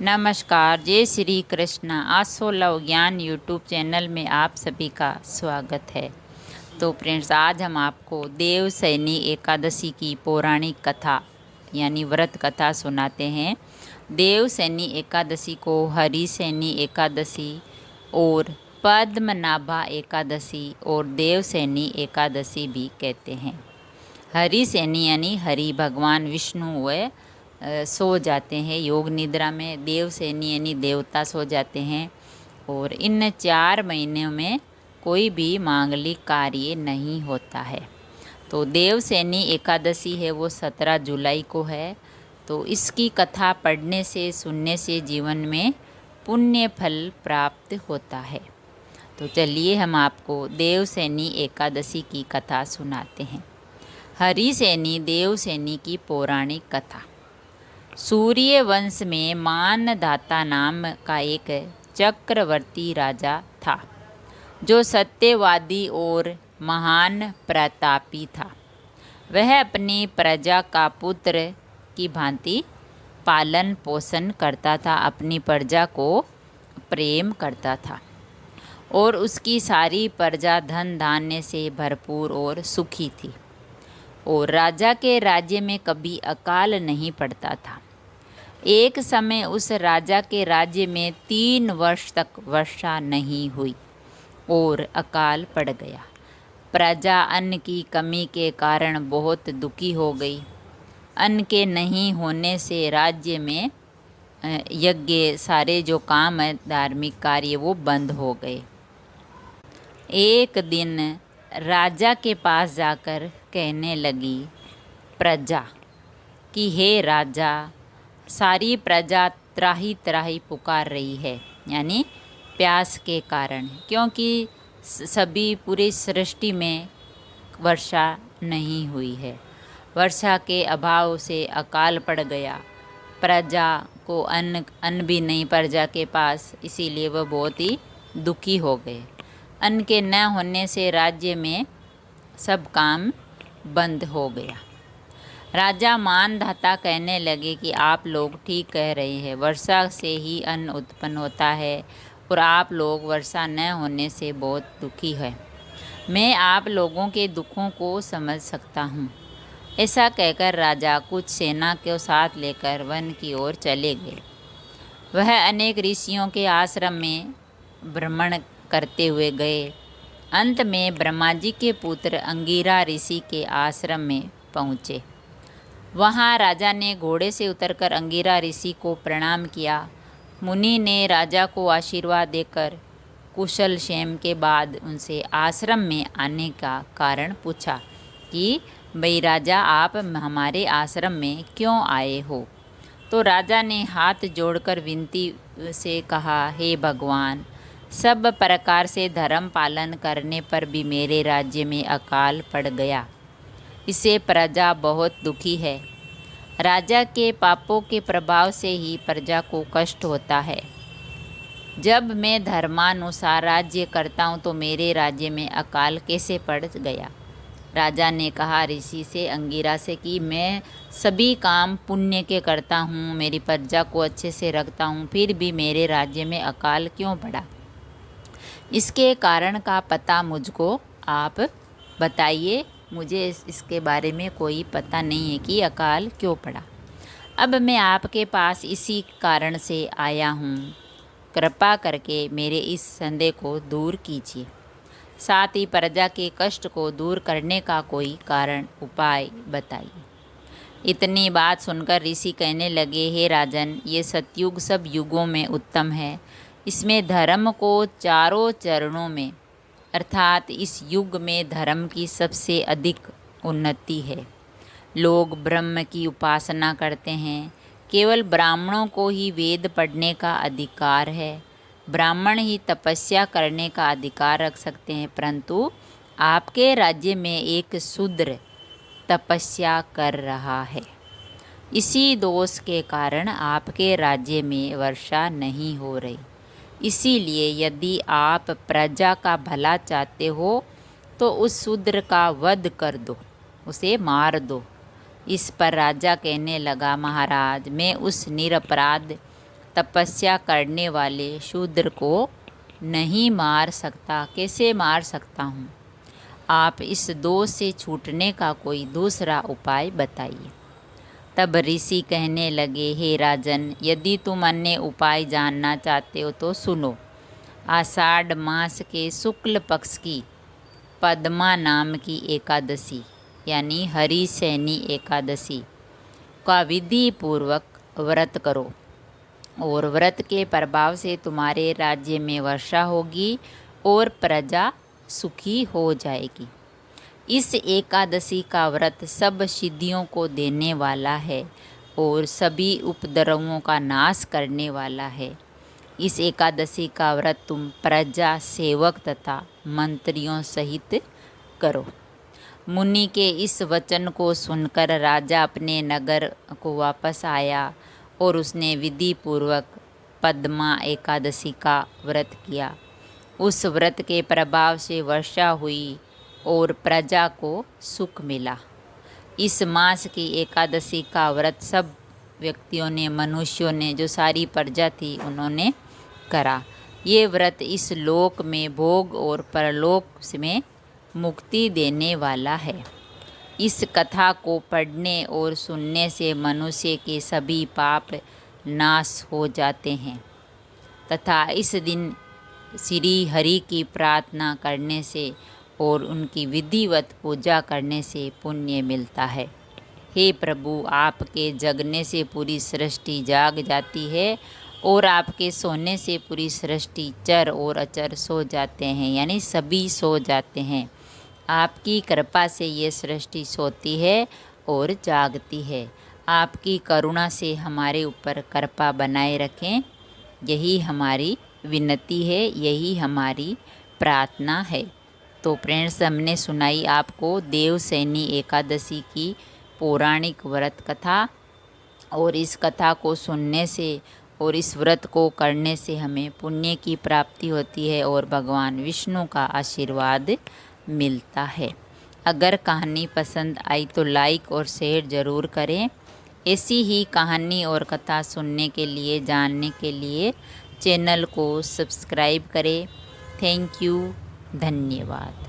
नमस्कार, जय श्री कृष्ण। आसो लव ज्ञान यूट्यूब चैनल में आप सभी का स्वागत है। तो फ्रेंड्स, आज हम आपको देवसैनी एकादशी की पौराणिक कथा यानी व्रत कथा सुनाते हैं। देवसैनी एकादशी को हरिसैनी एकादशी और पद्मनाभा एकादशी और देवसैनी एकादशी भी कहते हैं। हरिसैनी यानी हरि भगवान विष्णु व सो जाते हैं योग निद्रा में। देवसैनी यानी देवता सो जाते हैं। और इन 4 महीनों में कोई भी मांगलिक कार्य नहीं होता है। तो देवसैनी एकादशी है वो 17 जुलाई को है। तो इसकी कथा पढ़ने से सुनने से जीवन में पुण्य फल प्राप्त होता है। तो चलिए हम आपको देवसैनी एकादशी की कथा सुनाते हैं। हरिसैनी देवसैनी की पौराणिक कथा। सूर्य वंश में मानधाता नाम का एक चक्रवर्ती राजा था, जो सत्यवादी और महान प्रतापी था। वह अपनी प्रजा का पुत्र की भांति पालन पोषण करता था, अपनी प्रजा को प्रेम करता था और उसकी सारी प्रजा धन धान्य से भरपूर और सुखी थी। और राजा के राज्य में कभी अकाल नहीं पड़ता था। एक समय उस राजा के राज्य में 3 वर्ष तक वर्षा नहीं हुई और अकाल पड़ गया। प्रजा अन्न की कमी के कारण बहुत दुखी हो गई। अन्न के नहीं होने से राज्य में यज्ञ, सारे जो काम है धार्मिक कार्य, वो बंद हो गए। एक दिन राजा के पास जाकर कहने लगी प्रजा कि हे राजा, सारी प्रजा त्राही त्राही पुकार रही है, यानी प्यास के कारण, क्योंकि सभी पूरी सृष्टि में वर्षा नहीं हुई है। वर्षा के अभाव से अकाल पड़ गया। प्रजा को अन्न भी नहीं प्रजा के पास, इसीलिए वह बहुत ही दुखी हो गए। अन्न के न होने से राज्य में सब काम बंद हो गया। राजा मानधाता कहने लगे कि आप लोग ठीक कह रहे हैं, वर्षा से ही अन्न उत्पन्न होता है और आप लोग वर्षा न होने से बहुत दुखी हैं। मैं आप लोगों के दुखों को समझ सकता हूँ। ऐसा कहकर राजा कुछ सेना के साथ लेकर वन की ओर चले गए। वह अनेक ऋषियों के आश्रम में भ्रमण करते हुए गए। अंत में ब्रह्मा जी के पुत्र अंगिरा ऋषि के आश्रम में पहुँचे। वहाँ राजा ने घोड़े से उतरकर अंगिरा ऋषि को प्रणाम किया। मुनि ने राजा को आशीर्वाद देकर कुशल क्षेम के बाद उनसे आश्रम में आने का कारण पूछा कि भाई राजा, आप हमारे आश्रम में क्यों आए हो? तो राजा ने हाथ जोड़कर विनती से कहा, हे भगवान, सब प्रकार से धर्म पालन करने पर भी मेरे राज्य में अकाल पड़ गया। इससे प्रजा बहुत दुखी है। राजा के पापों के प्रभाव से ही प्रजा को कष्ट होता है। जब मैं धर्मानुसार राज्य करता हूँ तो मेरे राज्य में अकाल कैसे पड़ गया? राजा ने कहा ऋषि से, अंगिरा से, कि मैं सभी काम पुण्य के करता हूँ, मेरी प्रजा को अच्छे से रखता हूँ, फिर भी मेरे राज्य में अकाल क्यों पड़ा? इसके कारण का पता मुझको आप बताइए। मुझे इसके बारे में कोई पता नहीं है कि अकाल क्यों पड़ा। अब मैं आपके पास इसी कारण से आया हूँ। कृपा करके मेरे इस संदेह को दूर कीजिए। साथ ही प्रजा के कष्ट को दूर करने का कोई कारण उपाय बताइए। इतनी बात सुनकर ऋषि कहने लगे, हे राजन, ये सतयुग सब युगों में उत्तम है। इसमें धर्म को चारों चरणों में, अर्थात इस युग में धर्म की सबसे अधिक उन्नति है। लोग ब्रह्म की उपासना करते हैं। केवल ब्राह्मणों को ही वेद पढ़ने का अधिकार है। ब्राह्मण ही तपस्या करने का अधिकार रख सकते हैं, परंतु आपके राज्य में एक शूद्र तपस्या कर रहा है। इसी दोष के कारण आपके राज्य में वर्षा नहीं हो रही। इसीलिए यदि आप प्रजा का भला चाहते हो तो उस शूद्र का वध कर दो, उसे मार दो। इस पर राजा कहने लगा, महाराज, मैं उस निरपराध तपस्या करने वाले शूद्र को नहीं मार सकता, कैसे मार सकता हूँ? आप इस दोष से छूटने का कोई दूसरा उपाय बताइए। तब ऋषि कहने लगे, हे राजन, यदि तुम अन्य उपाय जानना चाहते हो तो सुनो। आषाढ़ मास के शुक्ल पक्ष की पद्मा नाम की एकादशी यानी हरिशयनी एकादशी का विधि पूर्वक व्रत करो और व्रत के प्रभाव से तुम्हारे राज्य में वर्षा होगी और प्रजा सुखी हो जाएगी। इस एकादशी का व्रत सब सिद्धियों को देने वाला है और सभी उपद्रवों का नाश करने वाला है। इस एकादशी का व्रत तुम प्रजा, सेवक तथा मंत्रियों सहित करो। मुनि के इस वचन को सुनकर राजा अपने नगर को वापस आया और उसने विधि पूर्वक पद्मा एकादशी का व्रत किया। उस व्रत के प्रभाव से वर्षा हुई और प्रजा को सुख मिला। इस मास की एकादशी का व्रत सब व्यक्तियों ने, मनुष्यों ने, जो सारी प्रजा थी, उन्होंने करा। ये व्रत इस लोक में भोग और परलोक में मुक्ति देने वाला है। इस कथा को पढ़ने और सुनने से मनुष्य के सभी पाप नाश हो जाते हैं तथा इस दिन श्री हरि की प्रार्थना करने से और उनकी विधिवत पूजा करने से पुण्य मिलता है। हे प्रभु, आपके जगने से पूरी सृष्टि जाग जाती है और आपके सोने से पूरी सृष्टि चर और अचर सो जाते हैं, यानी सभी सो जाते हैं। आपकी कृपा से ये सृष्टि सोती है और जागती है। आपकी करुणा से हमारे ऊपर कृपा बनाए रखें, यही हमारी विनती है, यही हमारी प्रार्थना है। तो फ्रेंड्स, हमने सुनाई आपको देवशयनी एकादशी की पौराणिक व्रत कथा, और इस कथा को सुनने से और इस व्रत को करने से हमें पुण्य की प्राप्ति होती है और भगवान विष्णु का आशीर्वाद मिलता है। अगर कहानी पसंद आई तो लाइक और शेयर ज़रूर करें। ऐसी ही कहानी और कथा सुनने के लिए, जानने के लिए चैनल को सब्सक्राइब करें। थैंक यू, धन्यवाद।